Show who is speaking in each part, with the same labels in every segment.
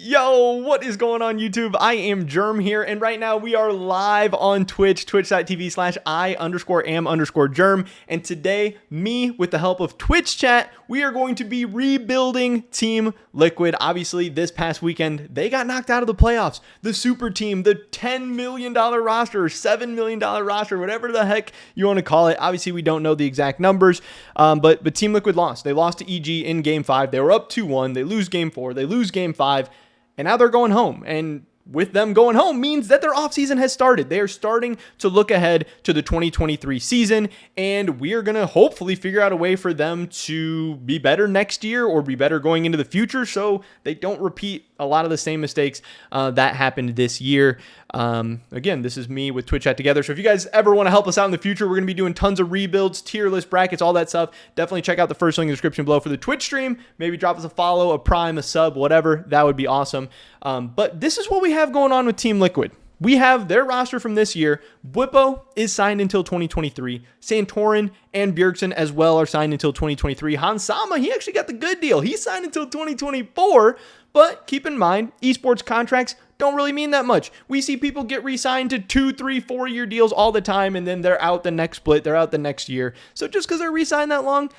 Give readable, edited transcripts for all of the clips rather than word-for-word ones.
Speaker 1: Yo, what is going on YouTube? I am Germ here, and right now we are live on Twitch, twitch.tv/I_am_Germ. And today, me, with the help of Twitch chat, we are going to be rebuilding Team Liquid. Obviously, this past weekend, they got knocked out of the playoffs. The super team, the $10 million roster, or $7 million roster, whatever the heck you want to call it. Obviously, we don't know the exact numbers, but Team Liquid lost. They lost to EG in Game 5. They were up 2-1. They lose Game 4. They lose Game 5. And now they're going home. And with them going home means that their offseason has started. They are starting to look ahead to the 2023 season. And we are going to hopefully figure out a way for them to be better next year or be better going into the future so they don't repeat a lot of the same mistakes that happened this year. Again, this is me with Twitch Chat Together. So if you guys ever want to help us out in the future, we're going to be doing tons of rebuilds, tier list brackets, all that stuff. Definitely check out the first link in the description below for the Twitch stream. Maybe drop us a follow, a prime, a sub, whatever. That would be awesome. But this is what we have going on with Team Liquid. We have their roster from this year. Bwipo is signed until 2023. Santorin and Bjergsen as well are signed until 2023. Hansama, he actually got the good deal. He signed until 2024. But keep in mind, esports contracts don't really mean that much. We see people get re-signed to 2, 3, 4-year deals all the time, and then they're out the next split. They're out the next year. So just because they're re-signed that long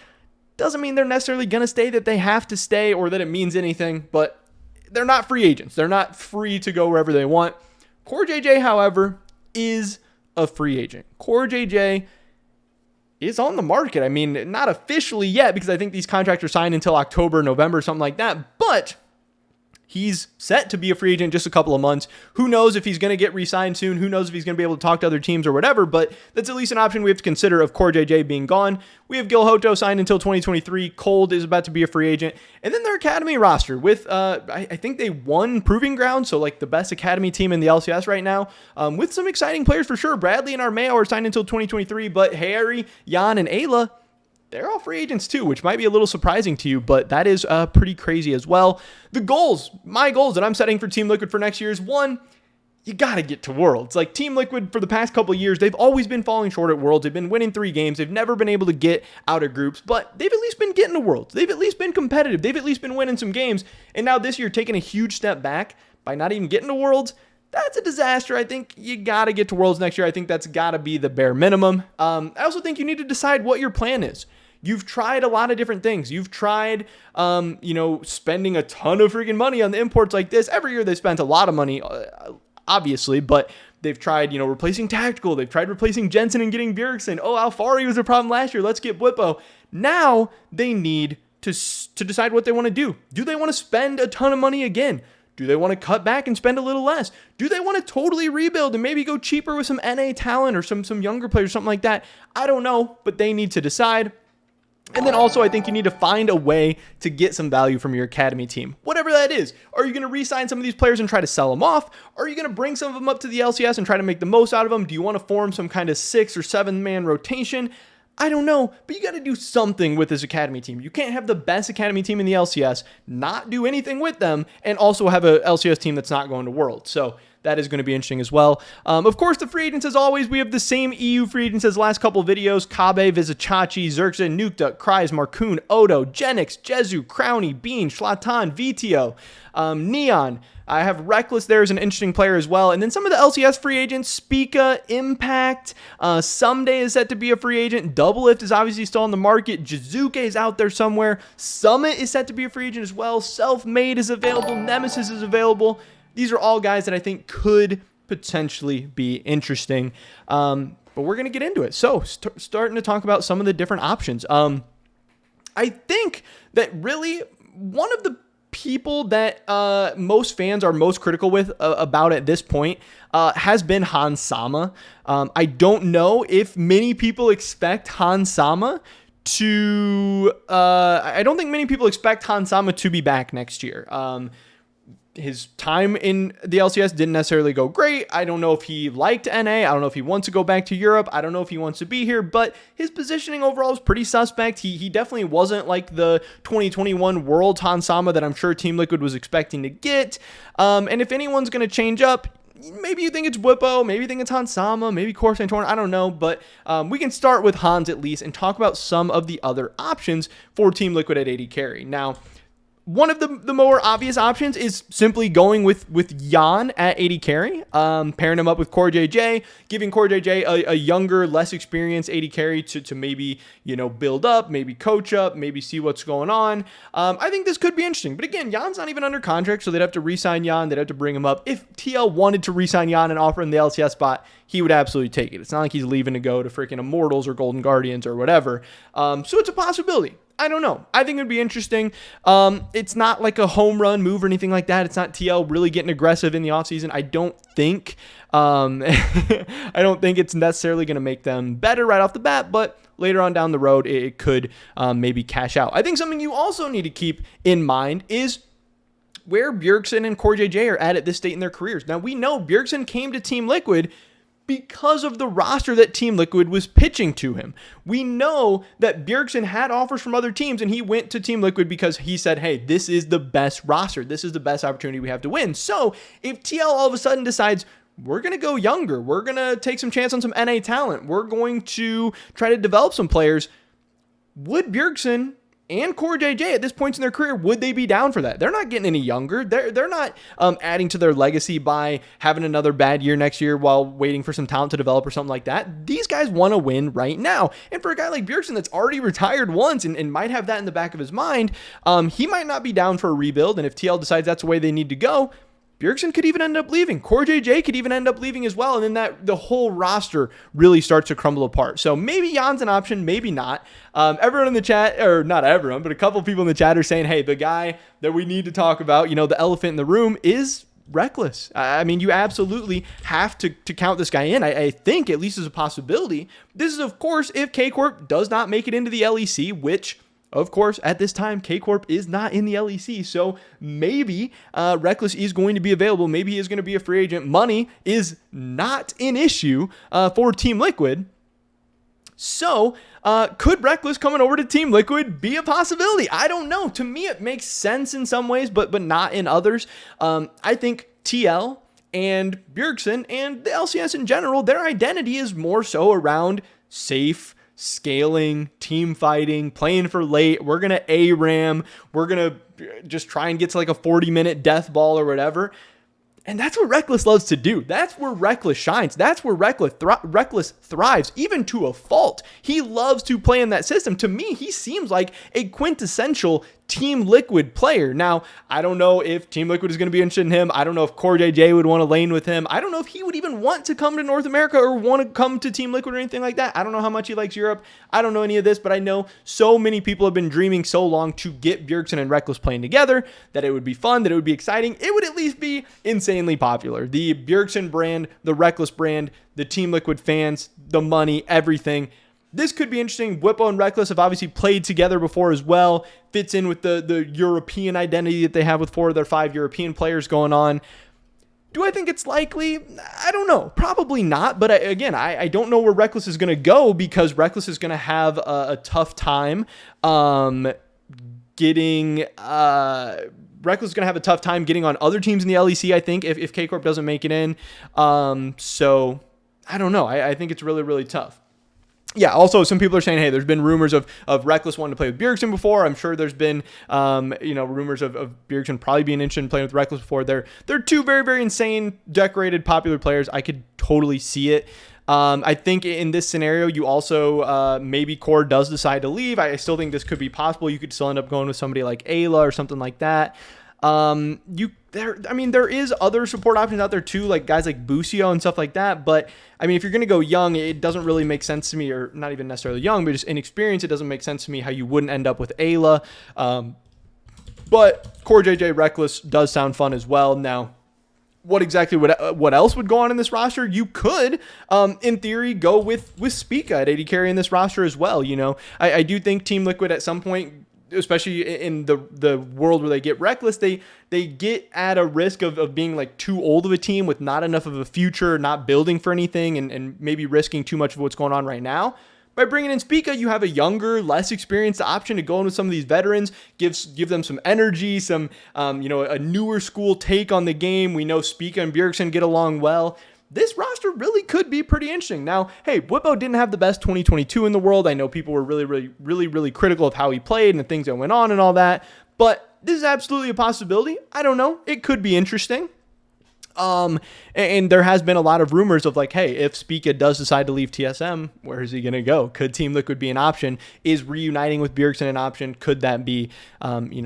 Speaker 1: doesn't mean they're necessarily going to stay, that they have to stay, or that it means anything. But they're not free agents. They're not free to go wherever they want. Core JJ, however, is a free agent. Core JJ is on the market. I mean, not officially yet because I think these contracts are signed until October, November, something like that. But he's set to be a free agent in just a couple of months. Who knows if he's going to get re-signed soon? Who knows if he's going to be able to talk to other teams or whatever? But that's at least an option we have to consider of Core JJ being gone. We have Gil Hoto signed until 2023. Cold is about to be a free agent. And then their academy roster with, I think they won Proving Ground, so like the best academy team in the LCS right now, with some exciting players for sure. Bradley and Armeo are signed until 2023, but Harry, Jan, and Ayla, they're all free agents too, which might be a little surprising to you, but that is pretty crazy as well. The goals, my goals that I'm setting for Team Liquid for next year is, one, you got to get to Worlds. Like Team Liquid for the past couple of years, they've always been falling short at Worlds. They've been winning 3 games. They've never been able to get out of groups, but they've at least been getting to Worlds. They've at least been competitive. They've at least been winning some games. And now this year, taking a huge step back by not even getting to Worlds, that's a disaster. I think you got to get to Worlds next year. I think that's got to be the bare minimum. I also think you need to decide what your plan is. You've tried a lot of different things. You've tried, spending a ton of freaking money on the imports like this. Every year they spent a lot of money, obviously, but they've tried, replacing Tactical. They've tried replacing Jensen and getting Bjergsen. Oh, Alfari was a problem last year. Let's get Bwipo. Now they need to decide what they want to do. Do they want to spend a ton of money again? Do they want to cut back and spend a little less? Do they want to totally rebuild and maybe go cheaper with some NA talent or some younger players, something like that? I don't know, but they need to decide. And then also, I think you need to find a way to get some value from your academy team, whatever that is. Are you going to re-sign some of these players and try to sell them off? Are you going to bring some of them up to the LCS and try to make the most out of them? Do you want to form some kind of 6 or 7-man rotation? I don't know, but you got to do something with this academy team. You can't have the best academy team in the LCS, not do anything with them, and also have a LCS team that's not going to Worlds. So that is going to be interesting as well. Of course, the free agents, as always, we have the same EU free agents as the last couple of videos. Kabe, Vizicachi, Xerxen, Nukta, Kryze, Marcoon, Odo, Genix, Jezu, Crowny, Bean, Schlatan, VTO, Neon. I have Rekkles there as an interesting player as well. And then some of the LCS free agents, Spica, Impact, Someday is set to be a free agent. Doublelift is obviously still on the market. Jizuke is out there somewhere. Summit is set to be a free agent as well. Self-Made is available. Nemesis is available. These are all guys that I think could potentially be interesting. But we're going to get into it. So starting to talk about some of the different options. I think that really one of the people that most fans are most critical with about at this point has been Hansama. I don't know if many people expect Hansama to... I don't think many people expect Hansama to be back next year. His time in the LCS didn't necessarily go great. I don't know if he liked NA. I don't know if he wants to go back to Europe. I don't know if he wants to be here, but his positioning overall is pretty suspect. He definitely wasn't like the 2021 World Hansama that I'm sure Team Liquid was expecting to get. And if anyone's going to change up, maybe you think it's Bwipo, maybe you think it's Hansama, maybe Core Santorin, I don't know, but we can start with Hans at least and talk about some of the other options for Team Liquid at AD carry. Now, One of the more obvious options is simply going with Jan at 80 carry, pairing him up with Core JJ, giving Core JJ a younger, less experienced 80 carry to maybe, build up, maybe coach up, maybe see what's going on. I think this could be interesting. But again, Jan's not even under contract, so they'd have to re-sign Jan. They'd have to bring him up. If TL wanted to re-sign Jan and offer him the LCS spot, he would absolutely take it. It's not like he's leaving to go to freaking Immortals or Golden Guardians or whatever. So it's a possibility. I don't know. I think it would be interesting. It's not like a home run move or anything like that. It's not TL really getting aggressive in the offseason. I don't think it's necessarily going to make them better right off the bat, but later on down the road, it could maybe cash out. I think something you also need to keep in mind is where Bjergsen and Core JJ are at this state in their careers. Now, we know Bjergsen came to Team Liquid because of the roster that Team Liquid was pitching to him. We know that Bjergsen had offers from other teams, and he went to Team Liquid because he said, hey, this is the best roster. This is the best opportunity we have to win. So if TL all of a sudden decides, we're going to go younger, we're going to take some chance on some NA talent, we're going to try to develop some players, would Bjergsen and Core JJ at this point in their career, would they be down for that? They're not getting any younger. They're not adding to their legacy by having another bad year next year while waiting for some talent to develop or something like that. These guys want to win right now. And for a guy like Bjergsen that's already retired once and might have that in the back of his mind, he might not be down for a rebuild. And if TL decides that's the way they need to go, Bjergsen could even end up leaving. Core JJ could even end up leaving as well. And then the whole roster really starts to crumble apart. So maybe Jan's an option, maybe not. Everyone in the chat, or not everyone, but a couple people in the chat are saying, hey, the guy that we need to talk about, the elephant in the room is Rekkles. I mean, you absolutely have to count this guy in. I think at least as a possibility. This is, of course, if K-Corp does not make it into the LEC, which, of course, at this time, K-Corp is not in the LEC, so maybe Rekkles is going to be available. Maybe he is going to be a free agent. Money is not an issue for Team Liquid. So, could Rekkles coming over to Team Liquid be a possibility? I don't know. To me, it makes sense in some ways, but not in others. I think TL and Bjergsen and the LCS in general, their identity is more so around safe, scaling, team fighting, playing for late. We're going to ARAM. We're going to just try and get to like a 40-minute death ball or whatever. And that's what Rekkles loves to do. That's where Rekkles shines. That's where Rekkles thrives, even to a fault. He loves to play in that system. To me, he seems like a quintessential Team Liquid player. Now, I don't know if Team Liquid is going to be interested in him. I don't know if Core JJ would want to lane with him. I don't know if he would even want to come to North America or want to come to Team Liquid or anything like that. I don't know how much he likes Europe. I don't know any of this, but I know so many people have been dreaming so long to get Bjergsen and Rekkles playing together that it would be fun, that it would be exciting. It would at least be insanely popular. The Bjergsen brand, the Rekkles brand, the Team Liquid fans, the money, everything. This could be interesting. Whippo and Rekkles have obviously played together before as well. Fits in with the European identity that they have with 4 of their 5 European players going on. Do I think it's likely? I don't know. Probably not. But I don't know where Rekkles is going to go because Rekkles is going to have a tough time getting... Rekkles is going to have a tough time getting on other teams in the LEC, I think, if K-Corp doesn't make it in. So, I don't know. I think it's really, really tough. Yeah, also, some people are saying, hey, there's been rumors of Rekkles wanting to play with Bjergsen before. I'm sure there's been, rumors of Bjergsen probably being interested in playing with Rekkles before. They're 2 very, very insane, decorated, popular players. I could totally see it. I think in this scenario, you also, maybe Core does decide to leave. I still think this could be possible. You could still end up going with somebody like Ayla or something like that. There is other support options out there too, like guys like Busio and stuff like that. But I mean, if you're going to go young, it doesn't really make sense to me, or not even necessarily young, but just inexperienced. It doesn't make sense to me how you wouldn't end up with Ayla. But Core JJ Rekkles does sound fun as well. Now, what else would go on in this roster? You could, in theory, go with Spica at 80 carry in this roster as well. I do think Team Liquid at some point, especially in the world where they get Rekkles, they get at a risk of being like too old of a team with not enough of a future, not building for anything, and maybe risking too much of what's going on right now. By bringing in Spica, you have a younger, less experienced option to go in with some of these veterans, give them some energy, some a newer school take on the game. We know Spica and Bjergsen get along well. This roster really could be pretty interesting. Now, hey, Whippo didn't have the best 2022 in the world. I know people were really, really, really, really critical of how he played and the things that went on and all that. But this is absolutely a possibility. I don't know. It could be interesting. And there has been a lot of rumors of like, hey, if Spica does decide to leave TSM, where is he going to go? Could Team Liquid be an option? Is reuniting with Bjergsen an option? Could that be,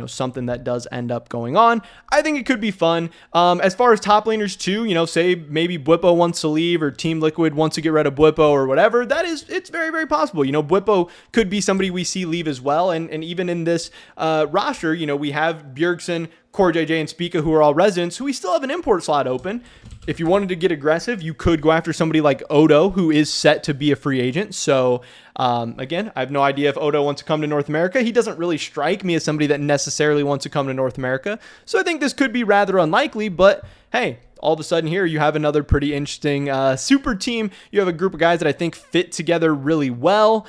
Speaker 1: something that does end up going on? I think it could be fun. As far as top laners too, say maybe Bwipo wants to leave or Team Liquid wants to get rid of Bwipo or whatever. It's very, very possible. Bwipo could be somebody we see leave as well. And even in this roster, we have Bjergsen, Core JJ, and Spica, who are all residents, who we still have an import slot open. If you wanted to get aggressive, you could go after somebody like Odo, who is set to be a free agent. So, again, I have no idea if Odo wants to come to North America. He doesn't really strike me as somebody that necessarily wants to come to North America. So I think this could be rather unlikely, but hey, all of a sudden here you have another pretty interesting super team. You have a group of guys that I think fit together really well.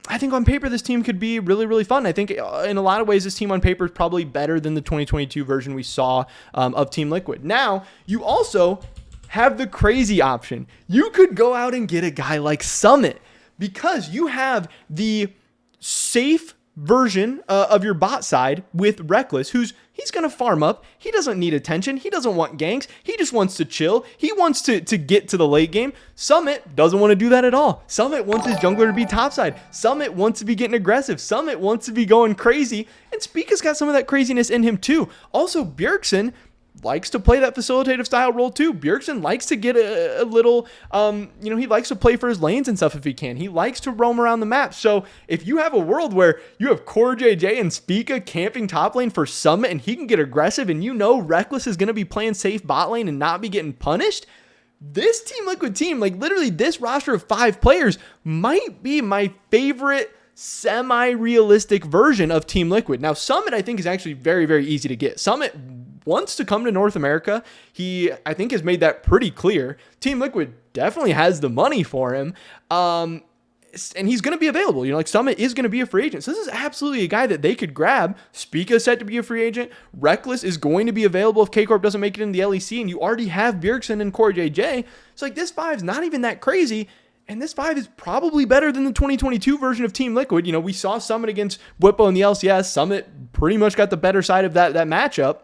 Speaker 1: I think on paper, this team could be really, really fun. I think in a lot of ways, this team on paper is probably better than the 2022 version we saw of Team Liquid. Now, you also have the crazy option. You could go out and get a guy like Summit because you have the safe version of your bot side with Rekkles, he's going to farm up. He doesn't need attention. He doesn't want ganks. He just wants to chill. He wants to get to the late game. Summit doesn't want to do that at all. Summit wants his jungler to be topside. Summit wants to be getting aggressive. Summit wants to be going crazy. And Spica's got some of that craziness in him too. Also, Bjergsen likes to play that facilitative style role too. Bjergsen likes to get a little, he likes to play for his lanes and stuff if he can. He likes to roam around the map. So if you have a world where you have Core JJ and Spica camping top lane for Summit and he can get aggressive and Rekkles is going to be playing safe bot lane and not be getting punished, this Team Liquid team, like literally this roster of 5 players might be my favorite semi-realistic version of Team Liquid. Now, Summit I think is actually very, very easy to get. Summit wants to come to North America. He, I think, has made that pretty clear. Team Liquid definitely has the money for him. And he's going to be available. Summit is going to be a free agent. So this is absolutely a guy that they could grab. Spica is set to be a free agent. Rekkles is going to be available if K-Corp doesn't make it in the LEC. And you already have Bjergsen and Core JJ. So this 5 is not even that crazy. And this 5 is probably better than the 2022 version of Team Liquid. We saw Summit against Bwipo in the LCS. Summit pretty much got the better side of that matchup.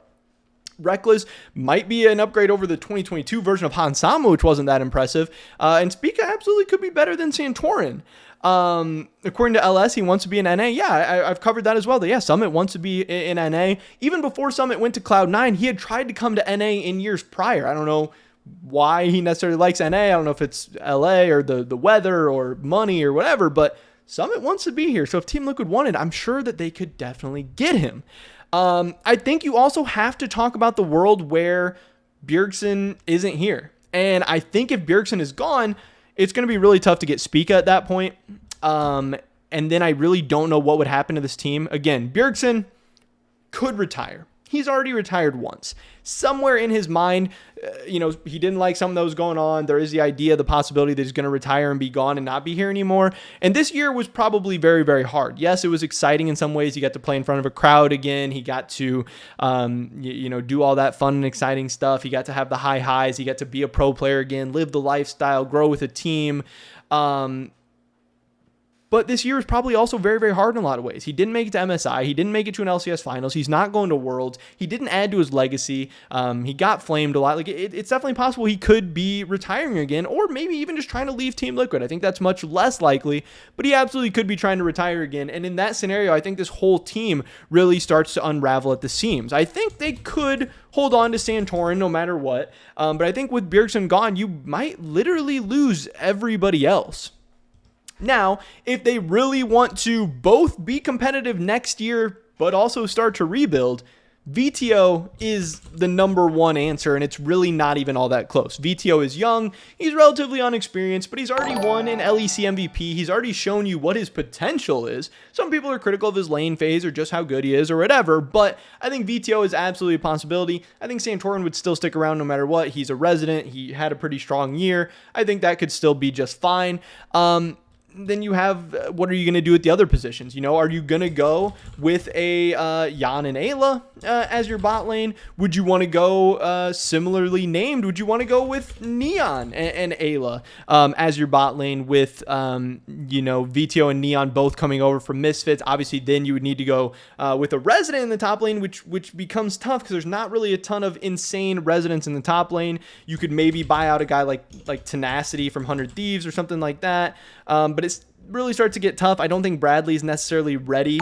Speaker 1: Rekkles might be an upgrade over the 2022 version of Hansama, which wasn't that impressive. And Spica absolutely could be better than Santorin. According to LS, he wants to be in NA. Yeah, I've covered that as well. Yeah, Summit wants to be in NA. Even before Summit went to Cloud9, he had tried to come to NA in years prior. I don't know why he necessarily likes NA. I don't know if it's LA or the weather or money or whatever, but Summit wants to be here. So if Team Liquid wanted, I'm sure that they could definitely get him. I think you also have to talk about the world where Bjergsen isn't here. And I think if Bjergsen is gone, it's going to be really tough to get Spica at that point. And then I really don't know what would happen to this team. Again, Bjergsen could retire. He's already retired once. Somewhere in his mind, he didn't like something that was going on. There is the idea, the possibility that he's going to retire and be gone and not be here anymore. And this year was probably very, very hard. Yes, it was exciting in some ways. He got to play in front of a crowd again. He got to, do all that fun and exciting stuff. He got to have the high highs. He got to be a pro player again, live the lifestyle, grow with a team. But this year is probably also very, very hard in a lot of ways. He didn't make it to MSI. He didn't make it to an LCS finals. He's not going to Worlds. He didn't add to his legacy. He got flamed a lot. It's definitely possible he could be retiring again, or maybe even just trying to leave Team Liquid. I think that's much less likely, but he absolutely could be trying to retire again. And in that scenario, I think this whole team really starts to unravel at the seams. I think they could hold on to Santorin no matter what. But I think with Bjergsen gone, you might literally lose everybody else. Now, if they really want to both be competitive next year, but also start to rebuild, VTO is the number one answer, and it's really not even all that close. VTO is young, he's relatively unexperienced, but he's already won an LEC MVP. He's already shown you what his potential is. Some people are critical of his lane phase or just how good he is or whatever, but I think VTO is absolutely a possibility. I think Santorin would still stick around no matter what. He's a resident. He had a pretty strong year. I think that could still be just fine. then you have, what are you going to do at the other positions? You know, are you going to go with a Jan and Ayla as your bot lane? Would you want to go similarly named? Would you want to go with Neon and Ayla as your bot lane with, you know, VTO and Neon both coming over from Misfits? Obviously, then you would need to go with a Resident in the top lane, which becomes tough because there's not really a ton of insane Residents in the top lane. You could maybe buy out a guy like Tenacity from 100 Thieves or something like that. But it's really starts to get tough. I don't think Bradley's necessarily ready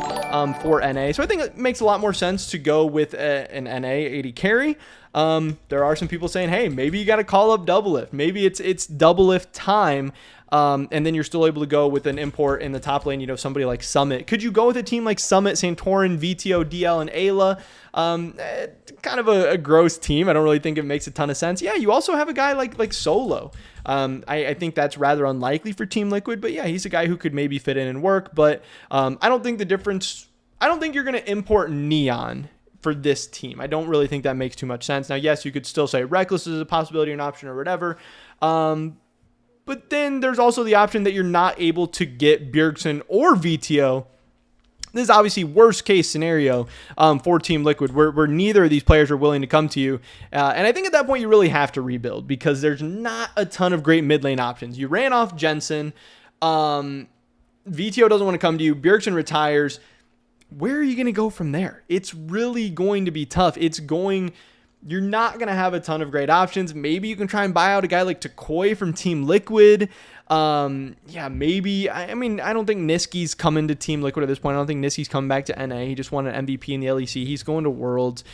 Speaker 1: for NA. So I think it makes a lot more sense to go with an NA AD carry. There are some people saying, hey, maybe you got to call up Doublelift. Maybe it's Doublelift time. And then you're still able to go with an import in the top lane, you know, somebody like Summit. Could you go with a team like Summit, Santorin, VTO, DL, and Ayla? Kind of a gross team. I don't really think it makes a ton of sense. Yeah, you also have a guy like Solo. I think that's rather unlikely for Team Liquid, but yeah, he's a guy who could maybe fit in and work. But I don't think I don't think you're going to import Neon for this team. I don't really think that makes too much sense. Now, yes, you could still say Rekkles is a possibility or an option or whatever. But then there's also the option that you're not able to get Bjergsen or VTO. This is obviously worst case scenario for Team Liquid, where neither of these players are willing to come to you. And I think at that point you really have to rebuild because there's not a ton of great mid lane options. You ran off Jensen. VTO doesn't want to come to you. Bjergsen retires. Where are you going to go from there? It's really going to be tough. You're not going to have a ton of great options. Maybe you can try and buy out a guy like Takoi from Team Liquid. Yeah, maybe. I mean, I don't think Niski's coming to Team Liquid at this point. I don't think Niski's coming back to NA. He just won an MVP in the LEC. He's going to Worlds.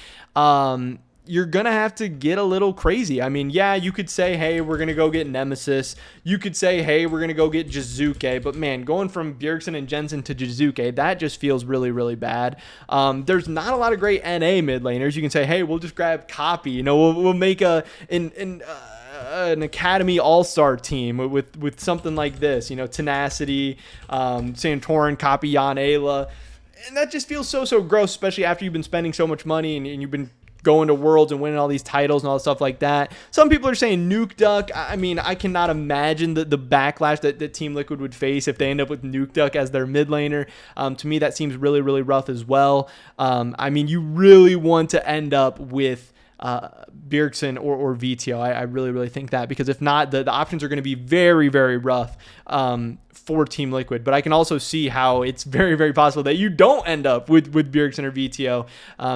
Speaker 1: You're going to have to get a little crazy. I mean, yeah, you could say, hey, we're going to go get Nemesis. You could say, hey, we're going to go get Jizuke. But, man, going from Bjergsen and Jensen to Jizuke, that just feels really, really bad. There's not a lot of great NA mid laners. You can say, hey, we'll just grab Copy. You know, we'll make an Academy All-Star team with something like this. You know, Tenacity, Santorin, Copy, Jan, Ayla. And that just feels so gross, especially after you've been spending so much money and you've been going to Worlds and winning all these titles and all stuff like that. Some people are saying Nuke Duck. I mean, I cannot imagine the backlash that Team Liquid would face if they end up with Nuke Duck as their mid laner. To me, that seems really, really rough as well. I mean, you really want to end up with Bjergsen or VTO. I really, really think that, because if not, the options are going to be very, very rough for Team Liquid. But I can also see how it's very, very possible that you don't end up with Bjergsen or VTO.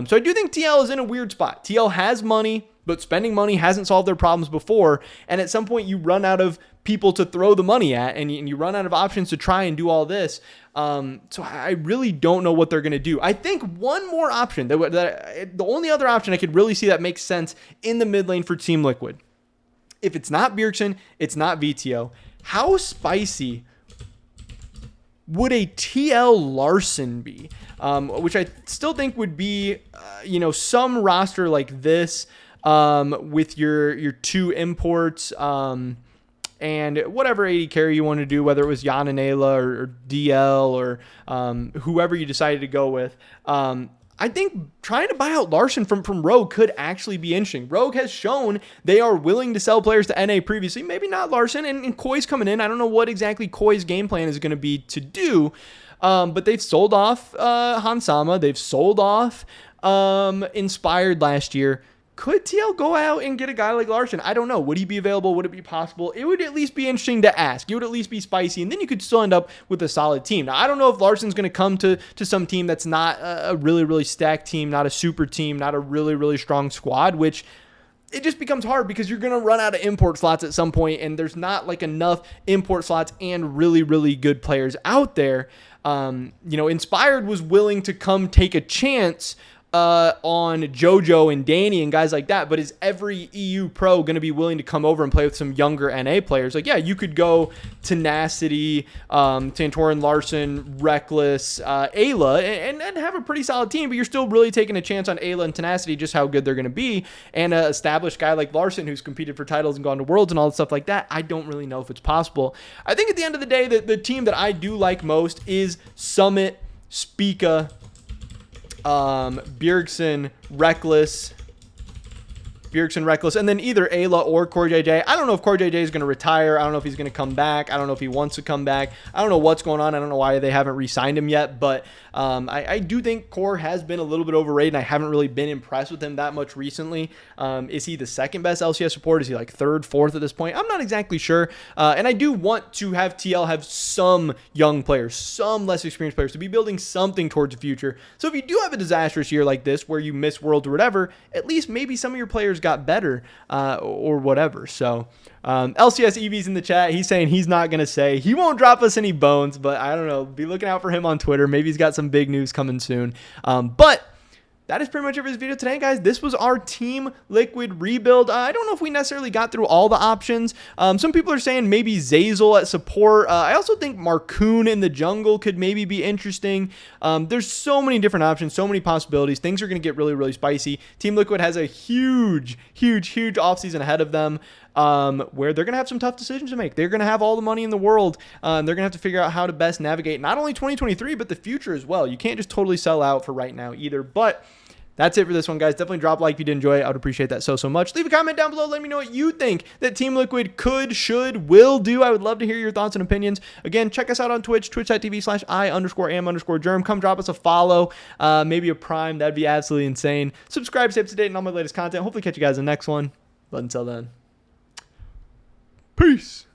Speaker 1: So I do think TL is in a weird spot. TL has money, but spending money hasn't solved their problems before. And at some point you run out of people to throw the money at, and you run out of options to try and do all this. So I really don't know what they're going to do. I think one more option, the only other option I could really see that makes sense in the mid lane for Team Liquid. If it's not Bjergsen, it's not VTO. How spicy would a TL Larson be? Which I still think would be, some roster like this with your two imports and whatever AD carry you want to do, whether it was Jan and Ayla or DL or whoever you decided to go with. I think trying to buy out Larson from Rogue could actually be interesting. Rogue has shown they are willing to sell players to NA previously. Maybe not Larson, and Koi's coming in. I don't know what exactly Koi's game plan is going to be to do, but they've sold off Hansama. They've sold off Inspired last year. Could TL go out and get a guy like Larson? I don't know. Would he be available? Would it be possible? It would at least be interesting to ask. It would at least be spicy, and then you could still end up with a solid team. Now, I don't know if Larson's going to come to some team that's not a really, really stacked team, not a super team, not a really, really strong squad, which it just becomes hard because you're going to run out of import slots at some point, and there's not like enough import slots and really, really good players out there. Inspired was willing to come take a chance on JoJo and Danny and guys like that, but is every EU pro going to be willing to come over and play with some younger NA players? Like, yeah, you could go Tenacity, Santorin, Larson, Rekkles, Ayla, and have a pretty solid team, but you're still really taking a chance on Ayla and Tenacity, just how good they're going to be, and an established guy like Larson who's competed for titles and gone to Worlds and all that stuff like that. I don't really know if it's possible. I think at the end of the day, the team that I do like most is Summit, Spica, Bjergsen, Rekkles, Bjergsen, Rekkles, and then either Ayla or Core JJ. I don't know if Core JJ is going to retire. I don't know if he's going to come back. I don't know if he wants to come back. I don't know what's going on. I don't know why they haven't re-signed him yet, but I do think Core has been a little bit overrated, and I haven't really been impressed with him that much recently. Is he the second best LCS support? Is he like third, fourth at this point? I'm not exactly sure, and I do want to have TL have some young players, some less experienced players, to be building something towards the future. So if you do have a disastrous year like this where you miss Worlds or whatever, at least maybe some of your players got better or whatever. So LCS EV's in the chat. He's saying he's not going to say. He won't drop us any bones, but I don't know. Be looking out for him on Twitter. Maybe he's got some big news coming soon. But that is pretty much it for this video today, guys. This was our Team Liquid rebuild. I don't know if we necessarily got through all the options. Some people are saying maybe Zeyzal at support. I also think Marcoon in the jungle could maybe be interesting. There's so many different options, so many possibilities. Things are going to get really, really spicy. Team Liquid has a huge offseason ahead of them, where they're going to have some tough decisions to make. They're going to have all the money in the world. They're going to have to figure out how to best navigate not only 2023, but the future as well. You can't just totally sell out for right now either. But that's it for this one, guys. Definitely drop a like if you did enjoy it. I would appreciate that so much. Leave a comment down below. Let me know what you think that Team Liquid could, should, will do. I would love to hear your thoughts and opinions. Again, check us out on Twitch, twitch.tv/I_am_germ. Come drop us a follow, maybe a prime. That'd be absolutely insane. Subscribe, stay up to date on all my latest content. Hopefully catch you guys in the next one. But until then, peace.